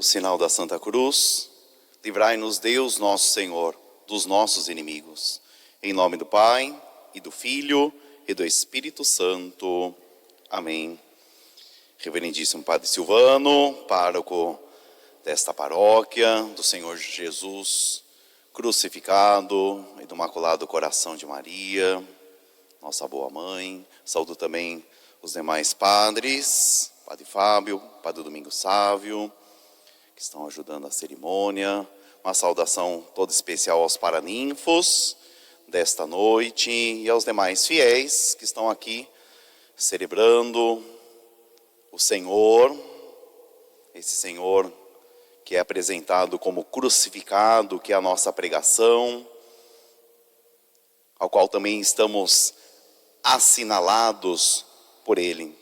sinal da Santa Cruz, livrai-nos Deus nosso Senhor dos nossos inimigos. Em nome do Pai, e do Filho, e do Espírito Santo. Amém. Reverendíssimo Padre Silvano, pároco desta paróquia, do Senhor Jesus crucificado e do Imaculado Coração de Maria, nossa boa mãe. Saúdo também os demais padres, Padre Fábio, Padre Domingos Sávio, que estão ajudando a cerimônia. Uma saudação toda especial aos paraninfos desta noite e aos demais fiéis que estão aqui celebrando o Senhor, esse Senhor que é apresentado como crucificado, que é a nossa pregação, ao qual também estamos assinalados por Ele.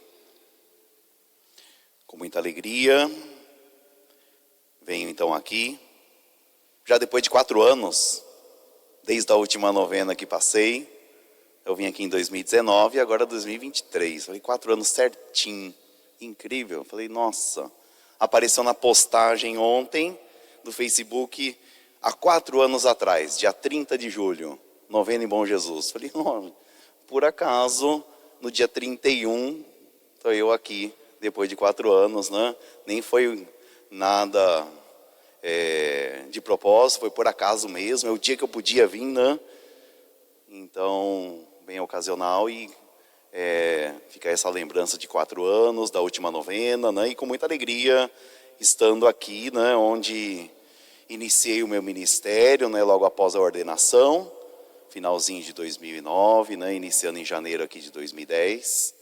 Com muita alegria, venho então aqui, já depois de 4 anos, desde a última novena que passei. Eu vim aqui em 2019 e agora 2023, falei 4 anos certinho, incrível. Falei, nossa, apareceu na postagem ontem do Facebook, há 4 anos atrás, dia 30 de julho, novena em Bom Jesus. Falei, não, por acaso, no dia 31, estou eu aqui, depois de 4 anos, né? Nem foi nada de propósito, foi por acaso mesmo, é o dia que eu podia vir, né? Então, bem ocasional e fica essa lembrança de 4 anos, da última novena, né? E com muita alegria, estando aqui, né? Onde iniciei o meu ministério, né? Logo após a ordenação, finalzinho de 2009, né? Iniciando em janeiro aqui de 2010.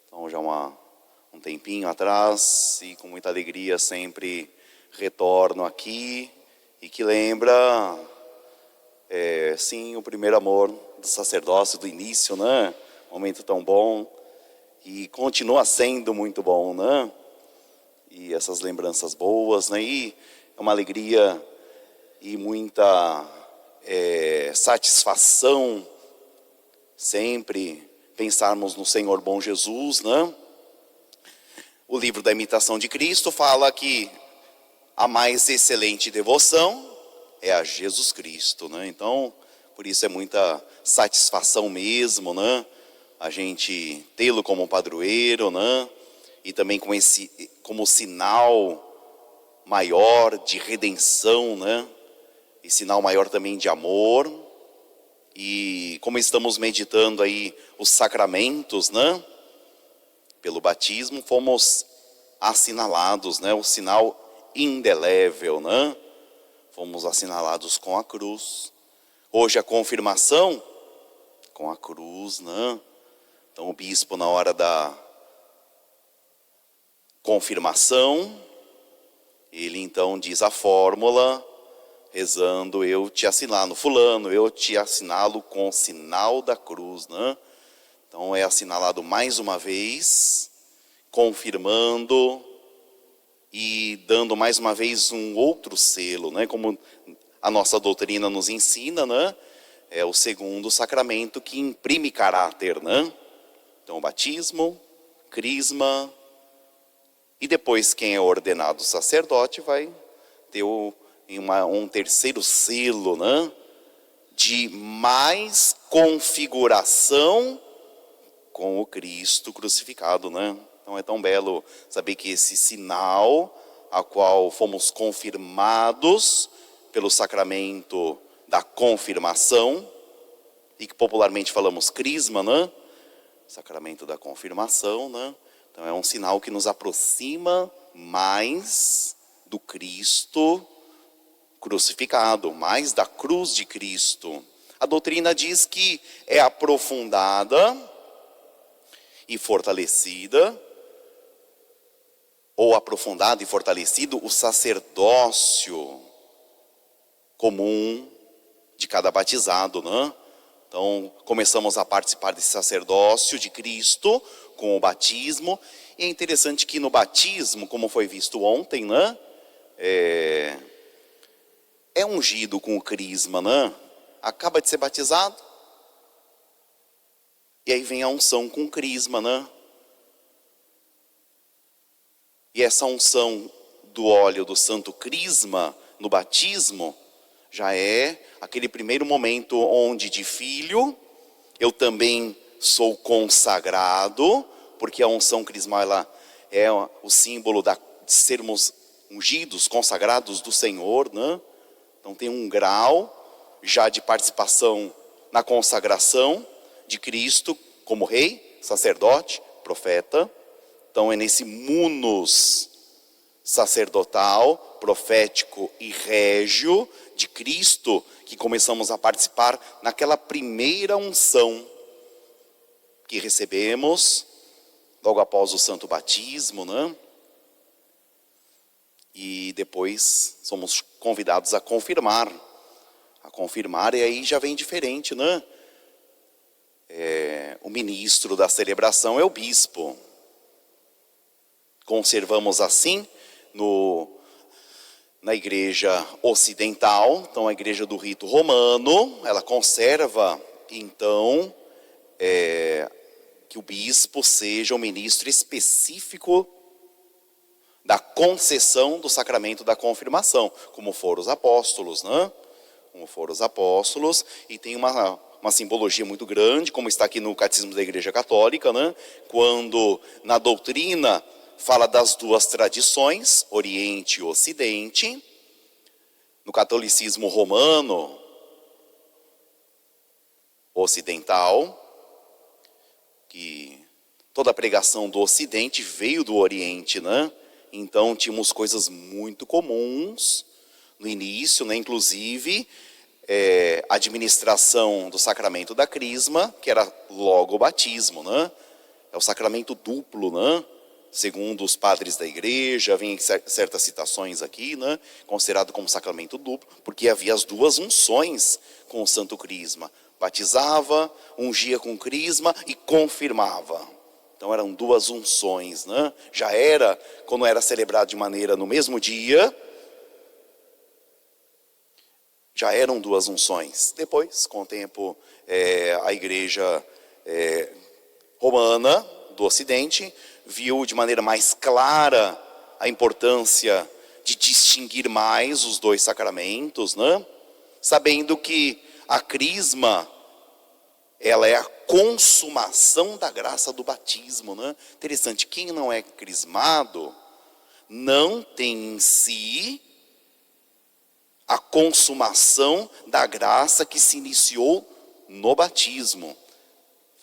Então, já um tempinho atrás, e com muita alegria sempre retorno aqui, e que lembra, sim, o primeiro amor do sacerdócio, do início, né? Momento tão bom, e continua sendo muito bom, né? E essas lembranças boas, né? E é uma alegria e muita satisfação sempre pensarmos no Senhor bom Jesus, né? O livro da imitação de Cristo fala que a mais excelente devoção é a Jesus Cristo, né? Então, por isso é muita satisfação mesmo, né? A gente tê-lo como padroeiro, né? E também como sinal maior de redenção, né? E sinal maior também de amor. E como estamos meditando aí os sacramentos, né? Pelo batismo fomos assinalados, né? O sinal indelével, né? Fomos assinalados com a cruz. Hoje a confirmação com a cruz, né? Então o bispo, na hora da confirmação, ele então diz a fórmula, rezando: eu te assinalo, fulano, eu te assinalo com o sinal da cruz, né? Então é assinalado mais uma vez, confirmando e dando mais uma vez um outro selo, né? Como a nossa doutrina nos ensina, né? É o segundo sacramento que imprime caráter, né? Então, o batismo, crisma, e depois quem é ordenado sacerdote vai ter um terceiro selo, né? De mais configuração com o Cristo crucificado, né? Então é tão belo saber que esse sinal a qual fomos confirmados pelo sacramento da confirmação, e que popularmente falamos crisma, né? Sacramento da confirmação, né? Então é um sinal que nos aproxima mais do Cristo crucificado, mais da cruz de Cristo. A doutrina diz que é aprofundada e fortalecida, ou aprofundado e fortalecido, o sacerdócio comum de cada batizado, né? Então, começamos a participar desse sacerdócio de Cristo com o batismo. E é interessante que no batismo, como foi visto ontem, né? É ungido com o crisma, né? Acaba de ser batizado, e aí vem a unção com crisma, né? E essa unção do óleo do santo crisma no batismo, já é aquele primeiro momento onde de filho eu também sou consagrado, porque a unção crismal ela é o símbolo de sermos ungidos, consagrados do Senhor, né? Então tem um grau já de participação na consagração de Cristo como rei, sacerdote, profeta. Então é nesse munus sacerdotal, profético e régio de Cristo que começamos a participar naquela primeira unção que recebemos logo após o santo batismo, né? E depois somos convidados a confirmar, e aí já vem diferente, né? O ministro da celebração é o bispo. Conservamos assim na igreja ocidental, então a igreja do rito romano, ela conserva então que o bispo seja o ministro específico da concessão do sacramento da confirmação, como foram os apóstolos, né? Como foram os apóstolos, e tem uma simbologia muito grande, como está aqui no Catecismo da Igreja Católica, né? Quando na doutrina fala das duas tradições, Oriente e Ocidente. No catolicismo romano ocidental, que toda a pregação do Ocidente veio do Oriente, né? Então tínhamos coisas muito comuns no início, né? Inclusive a administração do sacramento da crisma, que era logo o batismo, né? É o sacramento duplo, né? Segundo os padres da igreja, vem certas citações aqui, né? Considerado como sacramento duplo, porque havia as duas unções com o santo crisma. Batizava, ungia com crisma e confirmava. Então eram duas unções, né? Já era, quando era celebrado de maneira no mesmo dia, já eram duas unções. Depois, com o tempo, a igreja romana do Ocidente viu de maneira mais clara a importância de distinguir mais os dois sacramentos, né? Sabendo que a crisma, ela é a consumação da graça do batismo, né? Interessante, quem não é crismado não tem em si a consumação da graça que se iniciou no batismo.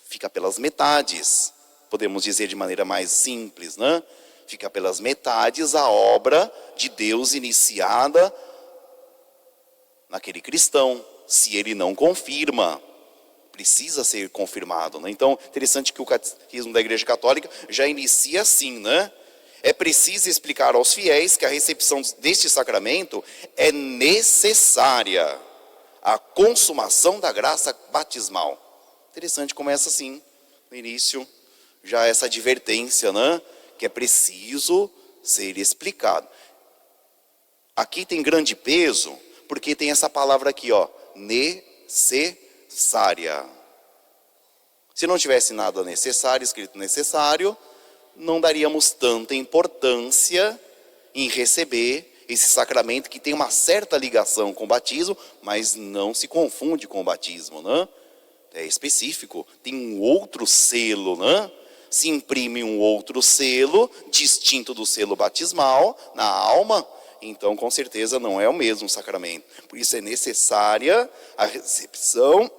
Fica pelas metades, podemos dizer de maneira mais simples, né? Fica pelas metades a obra de Deus iniciada naquele cristão, se ele não confirma. Precisa ser confirmado, né? Então, interessante que o Catecismo da Igreja Católica já inicia assim, né? É preciso explicar aos fiéis que a recepção deste sacramento é necessária à consumação da graça batismal. Interessante, começa assim, no início, já essa advertência, né? Que é preciso ser explicado. Aqui tem grande peso, porque tem essa palavra aqui, ó, necessária. Se não tivesse nada necessário, escrito necessário, não daríamos tanta importância em receber esse sacramento que tem uma certa ligação com o batismo, mas não se confunde com o batismo, né? É específico, tem um outro selo, né? Se imprime um outro selo, distinto do selo batismal, na alma, então com certeza não é o mesmo sacramento. Por isso é necessária a recepção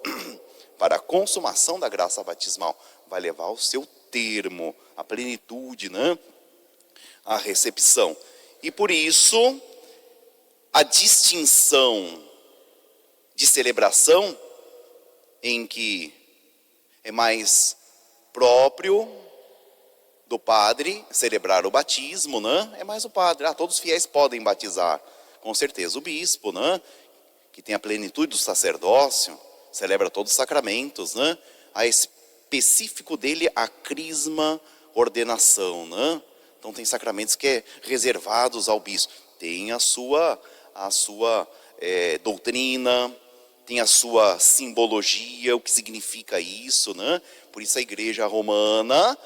para a consumação da graça batismal. Vai levar ao seu termo, a plenitude, né? A recepção. E por isso, a distinção de celebração, em que é mais próprio do padre celebrar o batismo, né? É mais o padre. Todos os fiéis podem batizar. Com certeza o bispo, né? Que tem a plenitude do sacerdócio, celebra todos os sacramentos, né? A específico dele a crisma ordenação, né? Então tem sacramentos que é reservados ao bispo. Tem a sua doutrina, tem a sua simbologia, o que significa isso, né? Por isso a igreja romana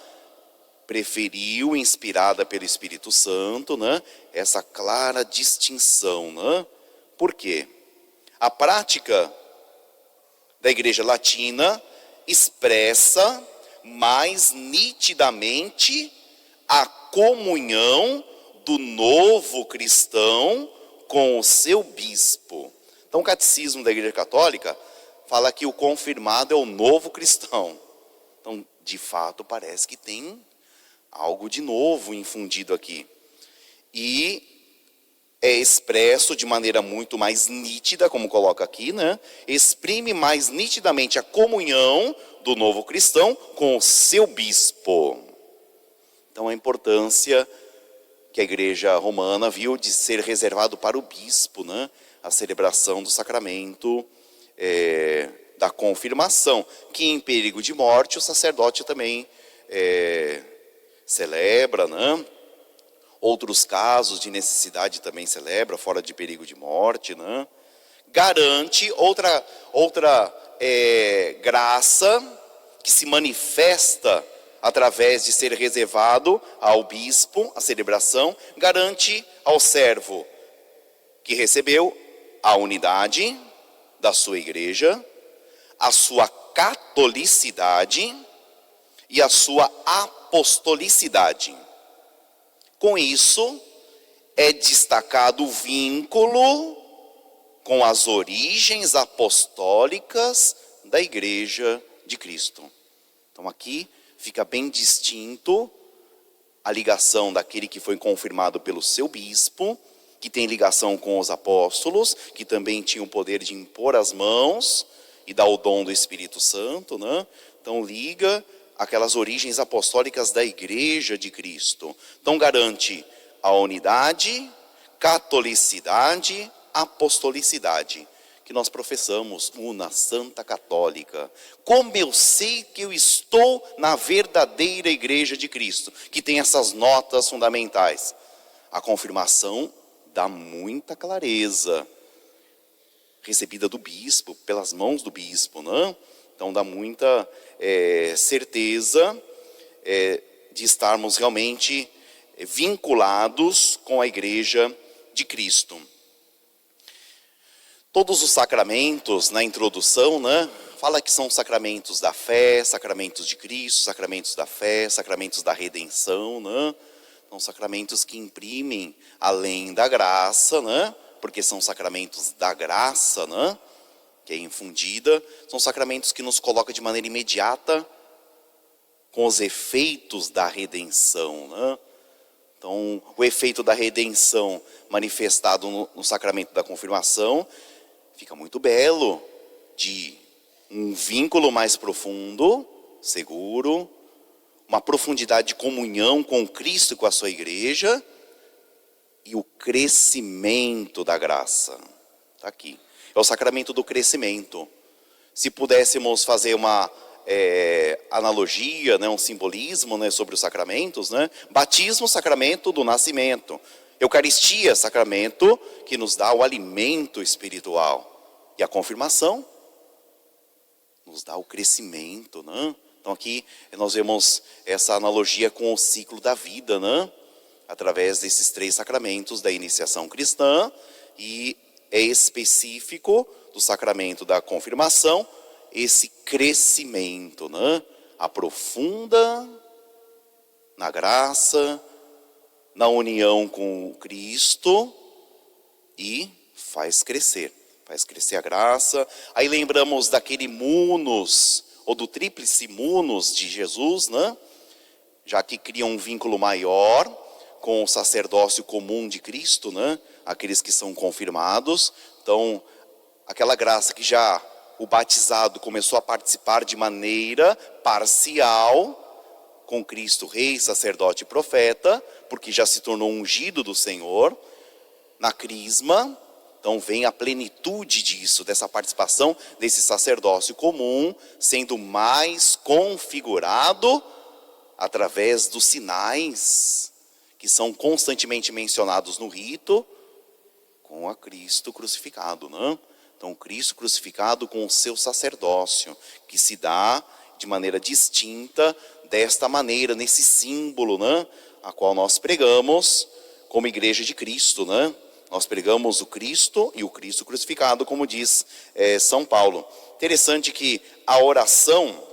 preferiu, inspirada pelo Espírito Santo, né, essa clara distinção, né? Por quê? A prática da Igreja Latina expressa mais nitidamente a comunhão do novo cristão com o seu bispo. Então, o Catecismo da Igreja Católica fala que o confirmado é o novo cristão. Então, de fato, parece que tem algo de novo infundido aqui. E é expresso de maneira muito mais nítida, como coloca aqui, né? Exprime mais nitidamente a comunhão do novo cristão com o seu bispo. Então, a importância que a Igreja Romana viu de ser reservado para o bispo, né, a celebração do sacramento da confirmação, que em perigo de morte o sacerdote também celebra, né? Outros casos de necessidade também celebra, fora de perigo de morte, né? Garante outra graça que se manifesta através de ser reservado ao bispo, a celebração, garante ao servo que recebeu a unidade da sua igreja, a sua catolicidade e a sua apostolicidade. Com isso, é destacado o vínculo com as origens apostólicas da Igreja de Cristo. Então aqui fica bem distinto a ligação daquele que foi confirmado pelo seu bispo, que tem ligação com os apóstolos, que também tinha o poder de impor as mãos e dar o dom do Espírito Santo, né? Então liga aquelas origens apostólicas da Igreja de Cristo. Então garante a unidade, catolicidade, apostolicidade, que nós professamos, una, santa, católica. Como eu sei que eu estou na verdadeira Igreja de Cristo, que tem essas notas fundamentais? A confirmação dá muita clareza, recebida do bispo, pelas mãos do bispo, né? Então dá muita certeza de estarmos realmente vinculados com a Igreja de Cristo. Todos os sacramentos, na introdução, né, fala que são sacramentos da fé, sacramentos de Cristo, sacramentos da fé, sacramentos da redenção, né? São sacramentos que imprimem além da graça, né? Porque são sacramentos da graça, né? Que é infundida. São sacramentos que nos colocam de maneira imediata com os efeitos da redenção, né? Então, o efeito da redenção manifestado no sacramento da confirmação fica muito belo, de um vínculo mais profundo, seguro, uma profundidade de comunhão com Cristo e com a sua igreja, e o crescimento da graça. Está aqui. É o sacramento do crescimento. Se pudéssemos fazer uma analogia, né, um simbolismo, né, sobre os sacramentos, né? Batismo, sacramento do nascimento. Eucaristia, sacramento que nos dá o alimento espiritual. E a confirmação nos dá o crescimento, né? Então aqui nós vemos essa analogia com o ciclo da vida, né? Através desses 3 sacramentos da iniciação cristã, e é específico do sacramento da confirmação esse crescimento, né? Aprofunda na graça, na união com Cristo e faz crescer a graça. Aí lembramos daquele munus, ou do tríplice munus de Jesus, né? Já que cria um vínculo maior com o sacerdócio comum de Cristo, né? Aqueles que são confirmados. Então, aquela graça que já o batizado começou a participar de maneira parcial, com Cristo rei, sacerdote e profeta, porque já se tornou ungido do Senhor, na crisma. Então vem a plenitude disso, dessa participação, desse sacerdócio comum, sendo mais configurado através dos sinais que são constantemente mencionados no rito, com a Cristo crucificado, né? Então Cristo crucificado com o seu sacerdócio, que se dá de maneira distinta, desta maneira, nesse símbolo, né, a qual nós pregamos como Igreja de Cristo, né? Nós pregamos o Cristo e o Cristo crucificado, como diz São Paulo. Interessante que a oração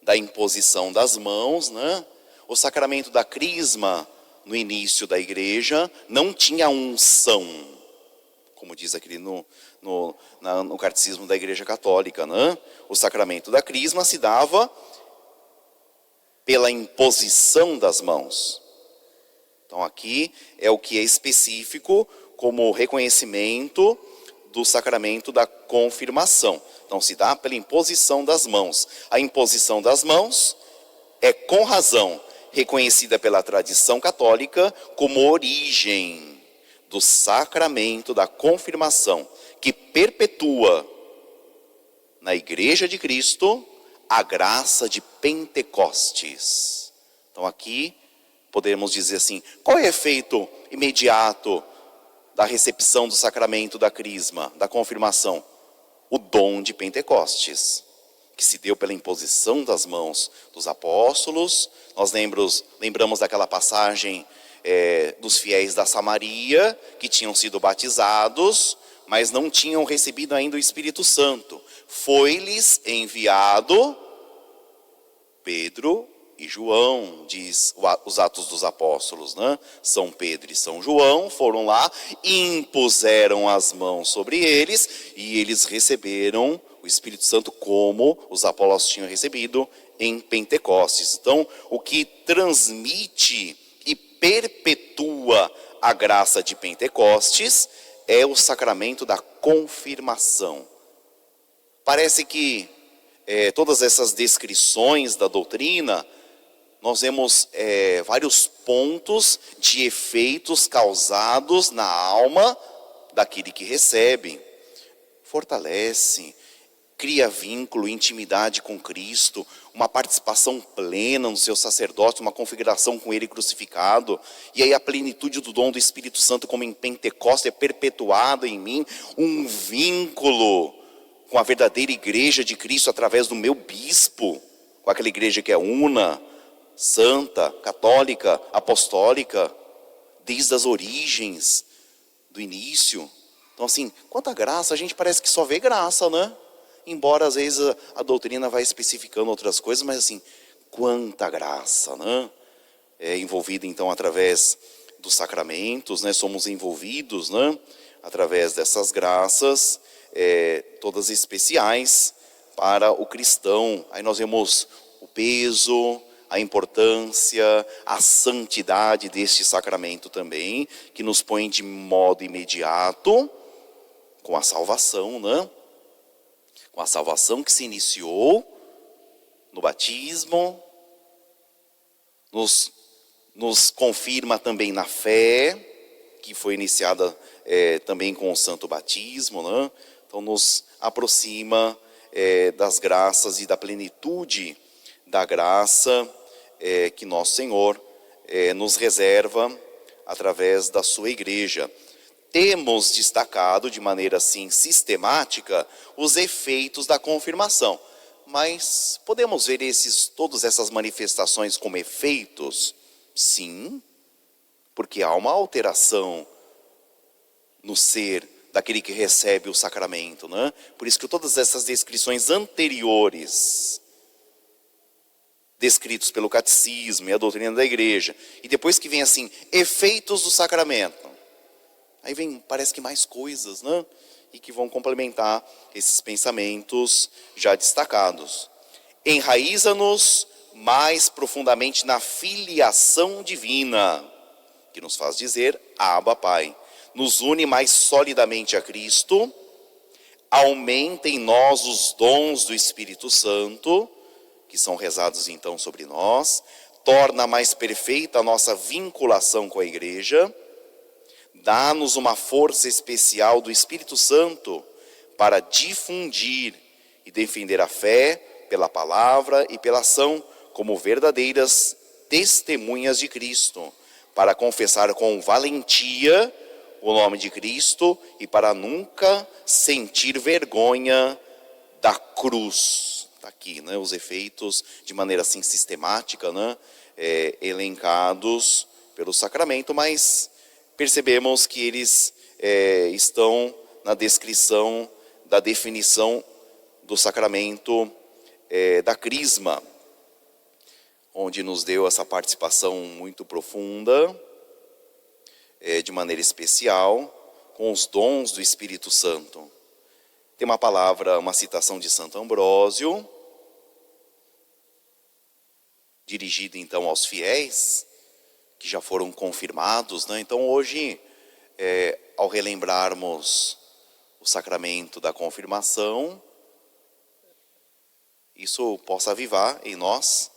da imposição das mãos, né, o sacramento da crisma, no início da igreja, não tinha unção, como diz aqui no catecismo da Igreja Católica, né? O sacramento da crisma se dava pela imposição das mãos. Então aqui é o que é específico como reconhecimento do sacramento da confirmação. Então se dá pela imposição das mãos. A imposição das mãos é com razão reconhecida pela tradição católica como origem do sacramento da confirmação, que perpetua na Igreja de Cristo a graça de Pentecostes. Então aqui podemos dizer assim, qual é o efeito imediato da recepção do sacramento da crisma, da confirmação? O dom de Pentecostes, que se deu pela imposição das mãos dos apóstolos. Nós lembramos daquela passagem dos fiéis da Samaria, que tinham sido batizados, mas não tinham recebido ainda o Espírito Santo. Foi-lhes enviado Pedro e João, diz os Atos dos Apóstolos, né? São Pedro e São João foram lá, impuseram as mãos sobre eles, e eles receberam o Espírito Santo como os apóstolos tinham recebido em Pentecostes. Então, o que transmite e perpetua a graça de Pentecostes é o sacramento da confirmação. Parece que todas essas descrições da doutrina, nós vemos vários pontos de efeitos causados na alma daquele que recebe. Fortalece, cria vínculo, intimidade com Cristo, uma participação plena no seu sacerdócio, uma configuração com Ele crucificado. E aí a plenitude do dom do Espírito Santo, como em Pentecostes, é perpetuado em mim, um vínculo com a verdadeira igreja de Cristo através do meu bispo, com aquela igreja que é una, santa, católica, apostólica, desde as origens, do início. Então assim, quanta graça, a gente parece que só vê graça, né? Embora às vezes a doutrina vai especificando outras coisas, mas assim, quanta graça, né? É envolvida então através dos sacramentos, né? Somos envolvidos, né? Através dessas graças, todas especiais para o cristão. Aí nós vemos o peso, a importância, a santidade deste sacramento também, que nos põe de modo imediato com a salvação, né? Com a salvação que se iniciou no batismo, nos confirma também na fé, que foi iniciada também com o santo batismo, né? Então nos aproxima das graças e da plenitude da graça que nosso Senhor nos reserva através da sua igreja. Temos destacado de maneira assim sistemática os efeitos da confirmação, mas podemos ver todas essas manifestações como efeitos? Sim, porque há uma alteração no ser daquele que recebe o sacramento, né? Por isso que todas essas descrições anteriores, descritos pelo catecismo e a doutrina da igreja, e depois que vem assim, efeitos do sacramento, aí vem, parece que mais coisas, né? E que vão complementar esses pensamentos já destacados. Enraiza-nos mais profundamente na filiação divina, que nos faz dizer, Abba, Pai. Nos une mais solidamente a Cristo, aumenta em nós os dons do Espírito Santo, que são rezados então sobre nós, torna mais perfeita a nossa vinculação com a igreja, dá-nos uma força especial do Espírito Santo para difundir e defender a fé pela palavra e pela ação como verdadeiras testemunhas de Cristo, para confessar com valentia o nome de Cristo e para nunca sentir vergonha da cruz Está aqui, né, os efeitos de maneira assim sistemática, né, elencados pelo sacramento, mas percebemos que eles estão na descrição da definição do sacramento da Crisma, onde nos deu essa participação muito profunda, de maneira especial, com os dons do Espírito Santo. Tem uma palavra, uma citação de Santo Ambrósio, dirigida então aos fiéis, que já foram confirmados, né? Então hoje, ao relembrarmos o sacramento da confirmação, isso possa avivar em nós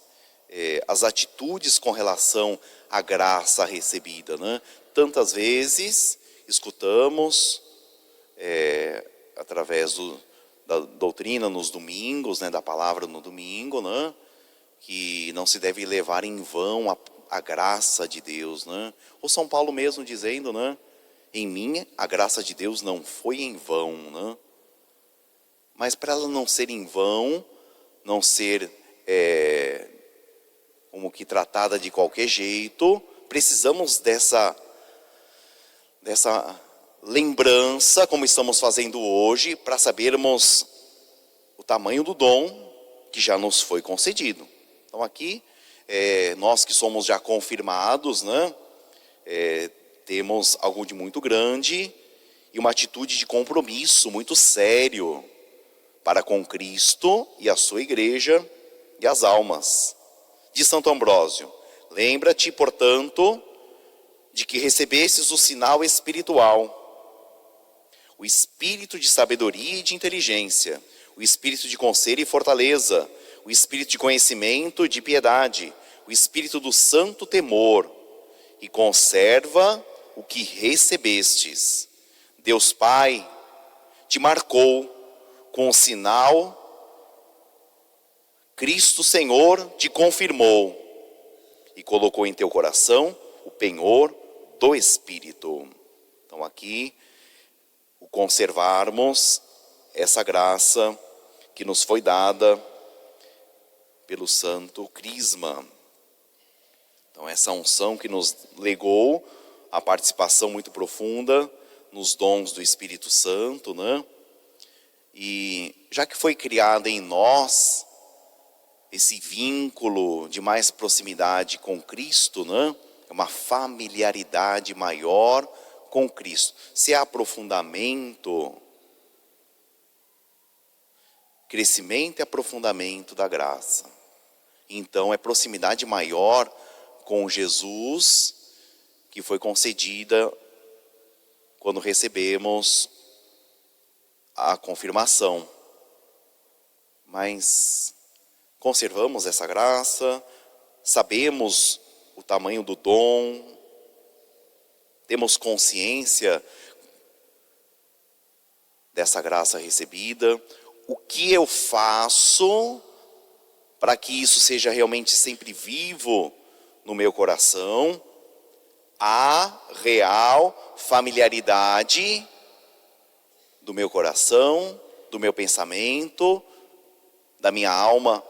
as atitudes com relação à graça recebida, né? Tantas vezes escutamos através da doutrina nos domingos, né, da palavra no domingo, né, que não se deve levar em vão a graça de Deus, né? O São Paulo mesmo dizendo, né, em mim a graça de Deus não foi em vão, né? Mas para ela não ser em vão, não ser como que tratada de qualquer jeito, precisamos dessa lembrança, como estamos fazendo hoje, para sabermos o tamanho do dom que já nos foi concedido. Então aqui, nós que somos já confirmados, né, temos algo de muito grande e uma atitude de compromisso muito sério para com Cristo e a sua igreja e as almas. De Santo Ambrósio: lembra-te, portanto, de que recebestes o sinal espiritual, o espírito de sabedoria e de inteligência, o espírito de conselho e fortaleza, o espírito de conhecimento e de piedade, o espírito do santo temor, e conserva o que recebestes. Deus Pai te marcou com o sinal, Cristo Senhor te confirmou e colocou em teu coração o penhor do Espírito. Então aqui, o conservarmos essa graça que nos foi dada pelo Santo Crisma. Então essa unção que nos legou a participação muito profunda nos dons do Espírito Santo, né? E já que foi criada em nós esse vínculo de mais proximidade com Cristo, né? Uma familiaridade maior com Cristo. Se há aprofundamento, crescimento e aprofundamento da graça, então é proximidade maior com Jesus que foi concedida quando recebemos a confirmação. Mas conservamos essa graça, sabemos o tamanho do dom, temos consciência dessa graça recebida. O que eu faço para que isso seja realmente sempre vivo no meu coração? A real familiaridade do meu coração, do meu pensamento, da minha alma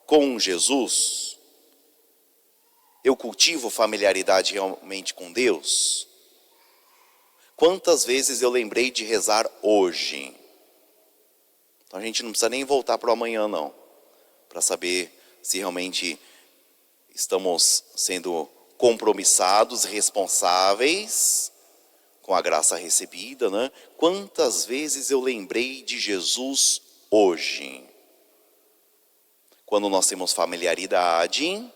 com Jesus. Eu cultivo familiaridade realmente com Deus? Quantas vezes eu lembrei de rezar hoje? Então a gente não precisa nem voltar para o amanhã não, para saber se realmente estamos sendo compromissados, responsáveis com a graça recebida, né? Quantas vezes eu lembrei de Jesus hoje? Quando nós temos familiaridade,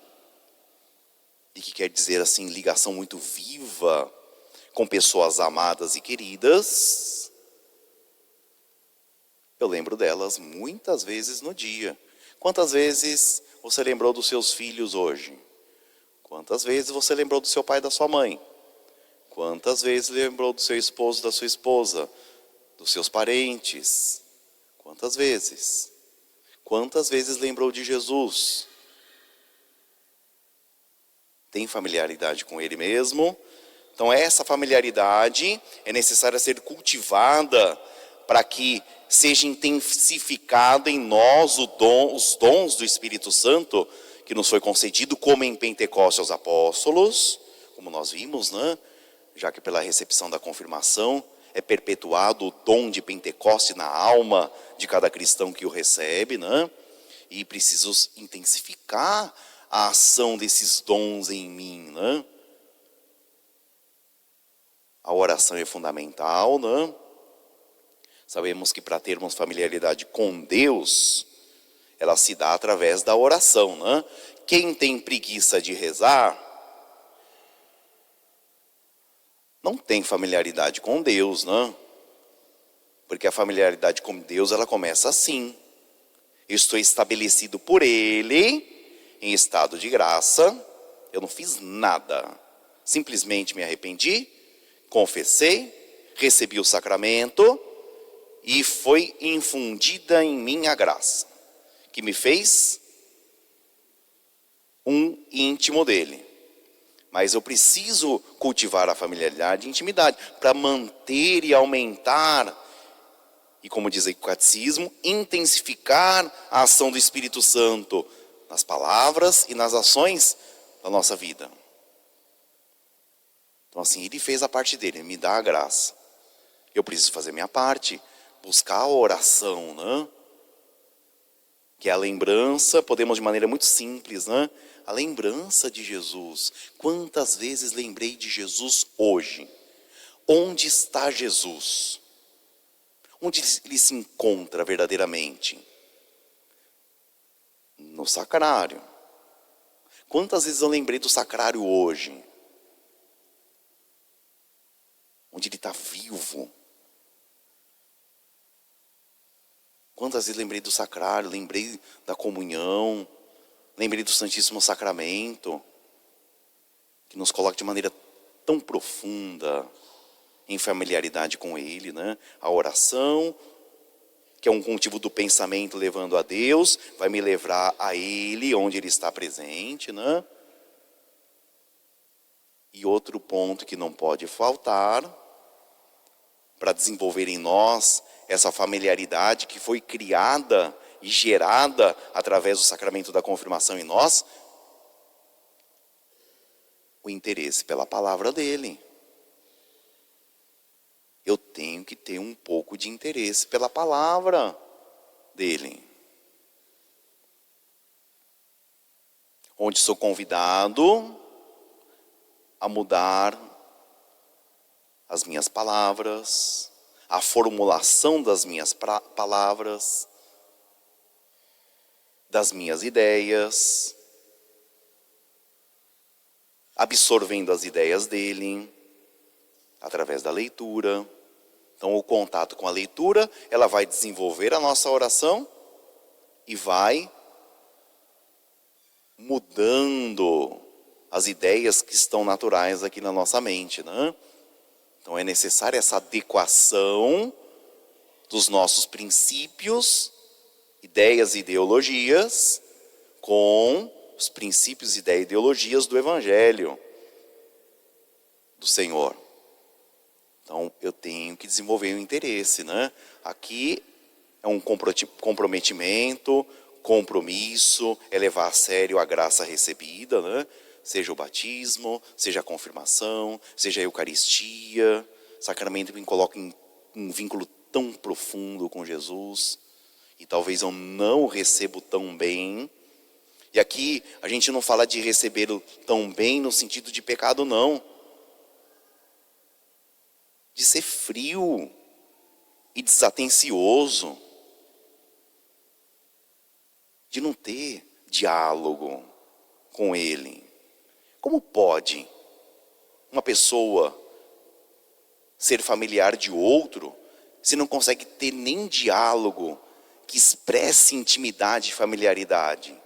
e que quer dizer assim, ligação muito viva com pessoas amadas e queridas, eu lembro delas muitas vezes no dia. Quantas vezes você lembrou dos seus filhos hoje? Quantas vezes você lembrou do seu pai e da sua mãe? Quantas vezes lembrou do seu esposo, da sua esposa, dos seus parentes? Quantas vezes? Quantas vezes lembrou de Jesus? Tem familiaridade com Ele mesmo? Então essa familiaridade é necessária ser cultivada para que seja intensificado em nós os dons do Espírito Santo, que nos foi concedido, como em Pentecostes aos apóstolos, como nós vimos, né? Já que pela recepção da confirmação é perpetuado o dom de Pentecostes na alma de cada cristão que o recebe, né? E preciso intensificar a ação desses dons em mim, né? A oração é fundamental, né? Sabemos que para termos familiaridade com Deus, ela se dá através da oração, né? Quem tem preguiça de rezar, não tem familiaridade com Deus, né? Porque a familiaridade com Deus, ela começa assim. Eu estou estabelecido por Ele, em estado de graça, eu não fiz nada. Simplesmente me arrependi, confessei, recebi o sacramento e foi infundida em mim a graça, que me fez um íntimo dele. Mas eu preciso cultivar a familiaridade e intimidade para manter e aumentar, e como diz o catecismo, intensificar a ação do Espírito Santo nas palavras e nas ações da nossa vida. Então assim, ele fez a parte dele, me dá a graça. Eu preciso fazer minha parte, buscar a oração, né? Que é a lembrança, podemos de maneira muito simples, né? A lembrança de Jesus. Quantas vezes lembrei de Jesus hoje? Onde está Jesus? Onde ele se encontra verdadeiramente? No sacrário. Quantas vezes eu lembrei do sacrário hoje? Onde ele está vivo. Quantas vezes lembrei do sacrário, lembrei da comunhão, lembrei do Santíssimo Sacramento, que nos coloca de maneira tão profunda em familiaridade com Ele, né? A oração, que é um cultivo do pensamento levando a Deus, vai me levar a Ele, onde Ele está presente, né? E outro ponto que não pode faltar, para desenvolver em nós essa familiaridade que foi criada e gerada através do sacramento da confirmação em nós, o interesse pela palavra dele. Eu tenho que ter um pouco de interesse pela palavra dele. Onde sou convidado a mudar as minhas palavras, a formulação das minhas palavras, das minhas ideias, absorvendo as ideias dele, através da leitura. Então o contato com a leitura, ela vai desenvolver a nossa oração e vai mudando as ideias que estão naturais aqui na nossa mente, né? Então é necessária essa adequação dos nossos princípios, ideias e ideologias com os princípios e ideologias do Evangelho do Senhor. Então eu tenho que desenvolver um interesse, né? Aqui é um comprometimento, compromisso, é levar a sério a graça recebida, né? Seja o batismo, seja a confirmação, seja a Eucaristia, sacramento que me coloca em um vínculo tão profundo com Jesus, e talvez eu não o recebo tão bem. E aqui a gente não fala de receber tão bem no sentido de pecado, não. De ser frio e desatencioso, de não ter diálogo com ele. Como pode uma pessoa ser familiar de outro se não consegue ter nem diálogo que expresse intimidade e familiaridade?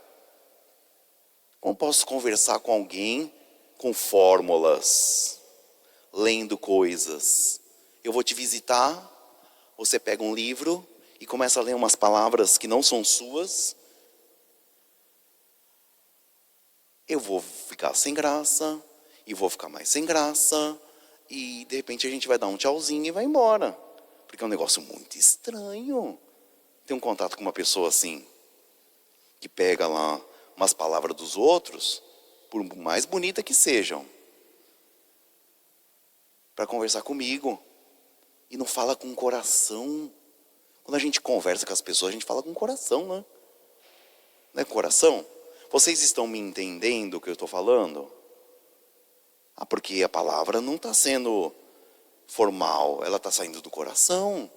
Como posso conversar com alguém com fórmulas, lendo coisas? Eu vou te visitar, você pega um livro e começa a ler umas palavras que não são suas. Eu vou ficar sem graça, e vou ficar mais sem graça, e de repente a gente vai dar um tchauzinho e vai embora. Porque é um negócio muito estranho. Ter um contato com uma pessoa assim, que pega lá umas palavras dos outros, por mais bonita que sejam, para conversar comigo. E não fala com o coração. Quando a gente conversa com as pessoas, a gente fala com o coração, né? Não é coração? Vocês estão me entendendo o que eu estou falando? Porque a palavra não está sendo formal, ela está saindo do coração.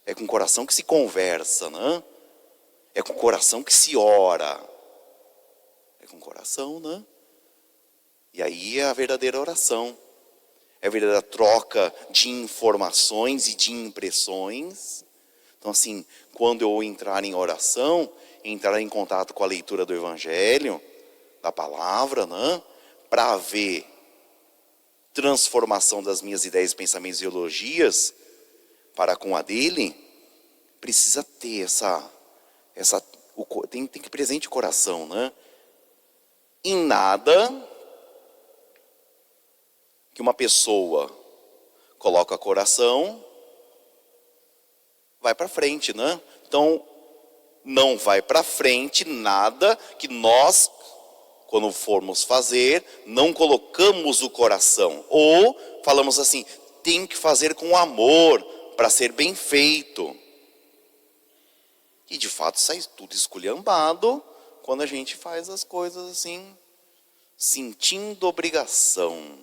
É com o coração que se conversa, né? É com o coração que se ora. É com o coração, né? E aí é a verdadeira oração. É a verdadeira troca de informações e de impressões. Então assim, quando eu entrar em oração, entrar em contato com a leitura do Evangelho, da palavra, né? Para ver transformação das minhas ideias, pensamentos e ideologias para com a dele, precisa ter tem que presente o coração, né? Em nada que uma pessoa coloca coração vai para frente, né? Então não vai para frente nada que nós, quando formos fazer, não colocamos o coração. Ou falamos assim, tem que fazer com amor para ser bem feito. E de fato sai tudo esculhambado quando a gente faz as coisas assim, sentindo obrigação.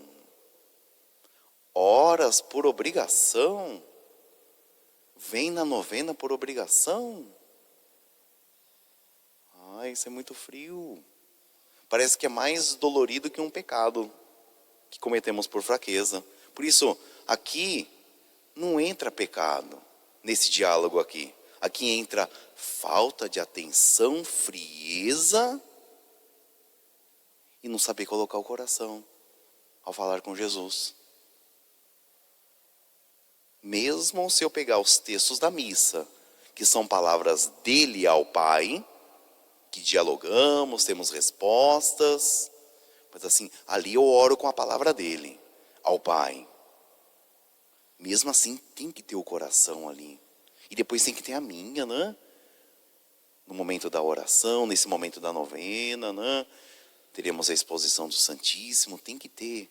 Horas por obrigação? Vem na novena por obrigação? Isso é muito frio. Parece que é mais dolorido que um pecado que cometemos por fraqueza. Por isso, aqui não entra pecado, nesse diálogo aqui. Aqui entra falta de atenção, frieza e não saber colocar o coração ao falar com Jesus. Mesmo se eu pegar os textos da missa, que são palavras dele ao Pai, que dialogamos, temos respostas, mas assim, ali eu oro com a palavra dele, ao Pai. Mesmo assim, tem que ter o coração ali. E depois tem que ter a minha, né? No momento da oração, nesse momento da novena, né? Teremos a exposição do Santíssimo, tem que ter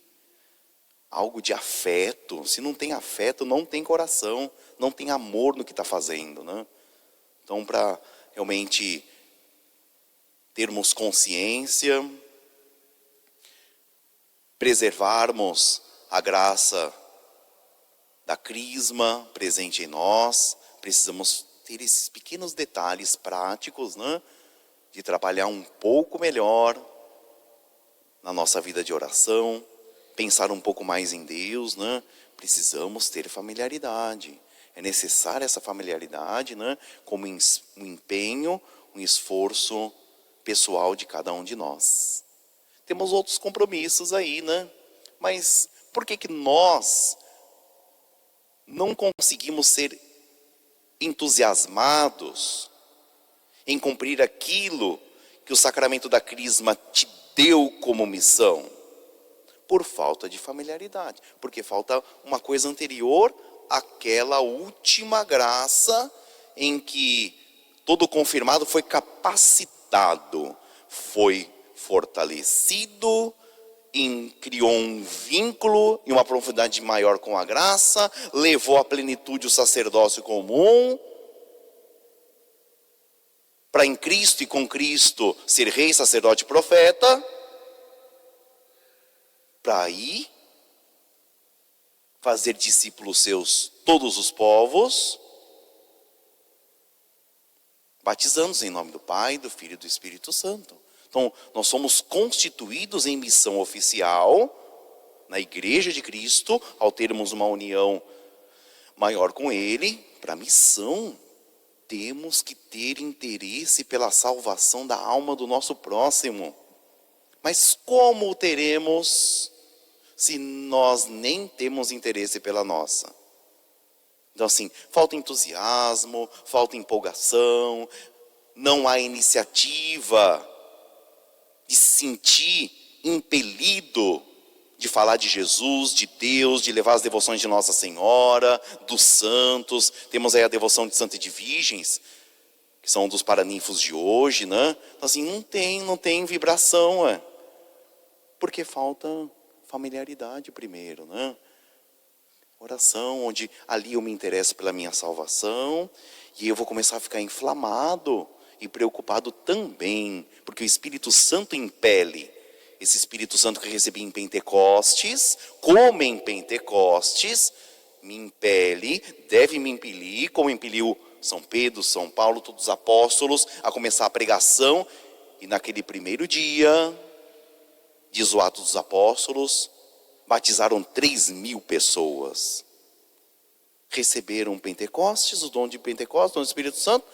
algo de afeto. Se não tem afeto, não tem coração, não tem amor no que está fazendo, né? Então, para realmente termos consciência, preservarmos a graça da crisma presente em nós, precisamos ter esses pequenos detalhes práticos, né? De trabalhar um pouco melhor na nossa vida de oração, pensar um pouco mais em Deus, né? Precisamos ter familiaridade. É necessária essa familiaridade, né? Como um empenho, um esforço pessoal de cada um de nós. Temos outros compromissos aí, né? Mas por que nós não conseguimos ser entusiasmados em cumprir aquilo que o sacramento da crisma te deu como missão? Por falta de familiaridade, porque falta uma coisa anterior àquela última graça em que todo confirmado foi capacitado, foi fortalecido, criou um vínculo e uma profundidade maior com a graça, levou à plenitude o sacerdócio comum, para em Cristo e com Cristo ser rei, sacerdote e profeta, para aí fazer discípulos seus todos os povos, batizando-os em nome do Pai, do Filho e do Espírito Santo. Então, nós somos constituídos em missão oficial na Igreja de Cristo, ao termos uma união maior com Ele, para a missão. Temos que ter interesse pela salvação da alma do nosso próximo. Mas como o teremos se nós nem temos interesse pela nossa? Então assim, falta entusiasmo, falta empolgação, não há iniciativa de se sentir impelido de falar de Jesus, de Deus, de levar as devoções de Nossa Senhora, dos santos. Temos aí a devoção de Santa e de Virgens, que são dos paraninfos de hoje, né? Então assim, não tem vibração, porque falta familiaridade primeiro, né? Oração, onde ali eu me interesso pela minha salvação, e eu vou começar a ficar inflamado e preocupado também, porque o Espírito Santo impele. Esse Espírito Santo que eu recebi em Pentecostes, como em Pentecostes, me impele, deve me impelir, como impeliu São Pedro, São Paulo, todos os apóstolos, a começar a pregação. E naquele primeiro dia, diz o Atos dos Apóstolos, batizaram 3.000 pessoas. Receberam Pentecostes, o dom de Pentecostes, o dom do Espírito Santo,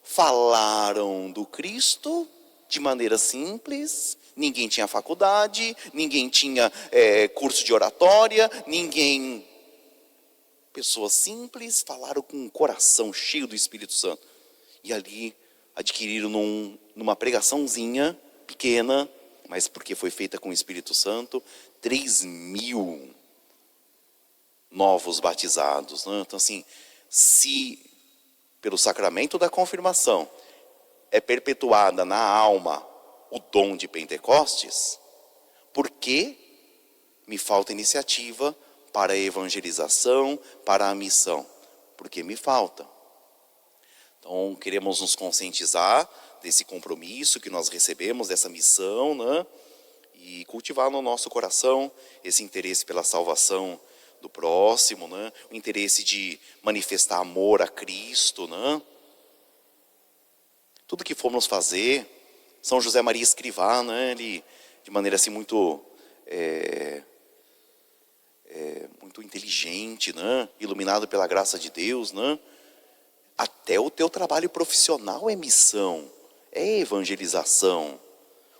falaram do Cristo de maneira simples. Ninguém tinha faculdade, ninguém tinha curso de oratória, ninguém... Pessoas simples falaram com um coração cheio do Espírito Santo. E ali adquiriram numa pregaçãozinha pequena, mas porque foi feita com o Espírito Santo, 3.000 novos batizados, né? Então assim, se pelo sacramento da confirmação é perpetuada na alma o dom de Pentecostes, por que me falta iniciativa para a evangelização, para a missão? Porque me falta. Então queremos nos conscientizar desse compromisso que nós recebemos, dessa missão, né? E cultivar no nosso coração esse interesse pela salvação do próximo, né? O interesse de manifestar amor a Cristo, né? Tudo que formos fazer, São José Maria Escrivá, né? Ele, de maneira assim muito muito inteligente, né? Iluminado pela graça de Deus, né? Até o teu trabalho profissional é missão, é evangelização.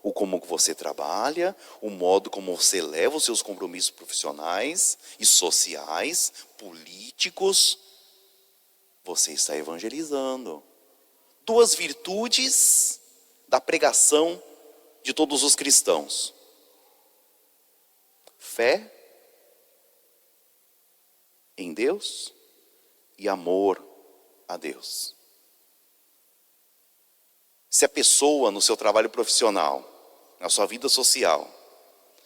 O como você trabalha, o modo como você leva os seus compromissos profissionais e sociais, políticos, você está evangelizando. 2 virtudes da pregação de todos os cristãos: fé em Deus e amor a Deus. Se a pessoa no seu trabalho profissional, na sua vida social,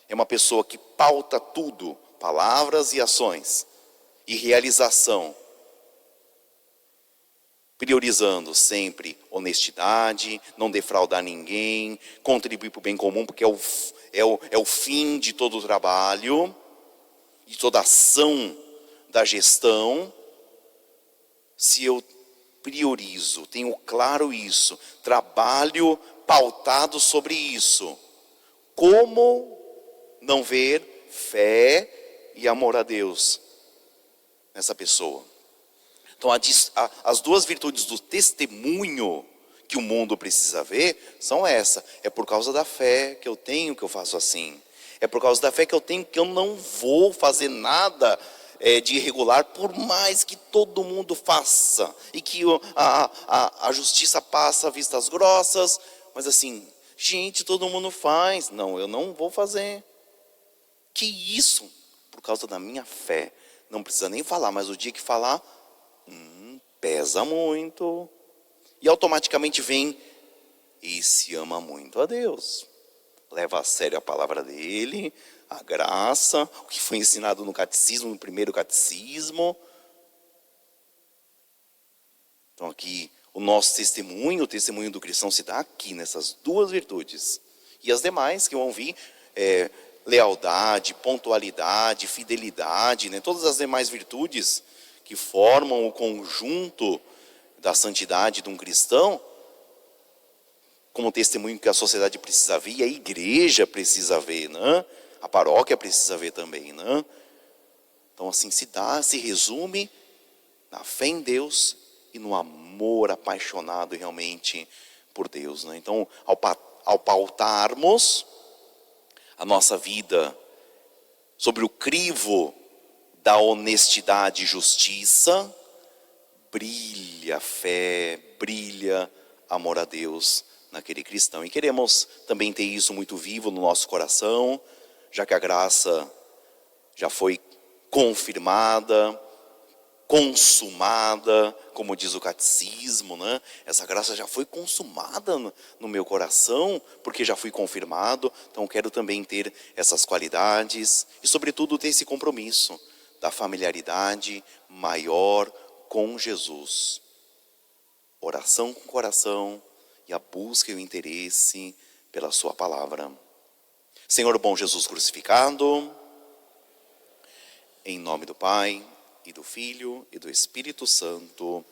é uma pessoa que pauta tudo, palavras e ações, e realização, priorizando sempre honestidade, não defraudar ninguém, contribuir para o bem comum, porque é o fim de todo o trabalho, de toda ação da gestão. Se eu priorizo, tenho claro isso, trabalho pautado sobre isso, como não ver fé e amor a Deus nessa pessoa? Então as 2 virtudes do testemunho que o mundo precisa ver são essa. É por causa da fé que eu tenho que eu faço assim. É por causa da fé que eu tenho que eu não vou fazer nada de irregular, por mais que todo mundo faça, e que a justiça passa a vistas grossas, mas assim, gente, todo mundo faz. Não, eu não vou fazer. Que isso? Por causa da minha fé. Não precisa nem falar, mas o dia que falar, pesa muito. E automaticamente vem, esse ama muito a Deus. Leva a sério a palavra dele, a graça, o que foi ensinado no catecismo, no primeiro catecismo. Então aqui, o nosso testemunho, o testemunho do cristão se dá aqui, nessas 2 virtudes. E as demais que vão vir, lealdade, pontualidade, fidelidade, né? Todas as demais virtudes que formam o conjunto da santidade de um cristão, como testemunho que a sociedade precisa ver, e a igreja precisa ver, né? A paróquia precisa ver também, né? Então assim se resume na fé em Deus e no amor apaixonado realmente por Deus, né? Então ao pautarmos a nossa vida sobre o crivo da honestidade e justiça, brilha a fé, brilha amor a Deus naquele cristão. E queremos também ter isso muito vivo no nosso coração, já que a graça já foi confirmada, consumada, como diz o catecismo, né? Essa graça já foi consumada no meu coração, porque já fui confirmado. Então quero também ter essas qualidades e, sobretudo, ter esse compromisso da familiaridade maior com Jesus. Oração com coração e a busca e o interesse pela sua palavra. Senhor bom Jesus crucificado, em nome do Pai, e do Filho, e do Espírito Santo.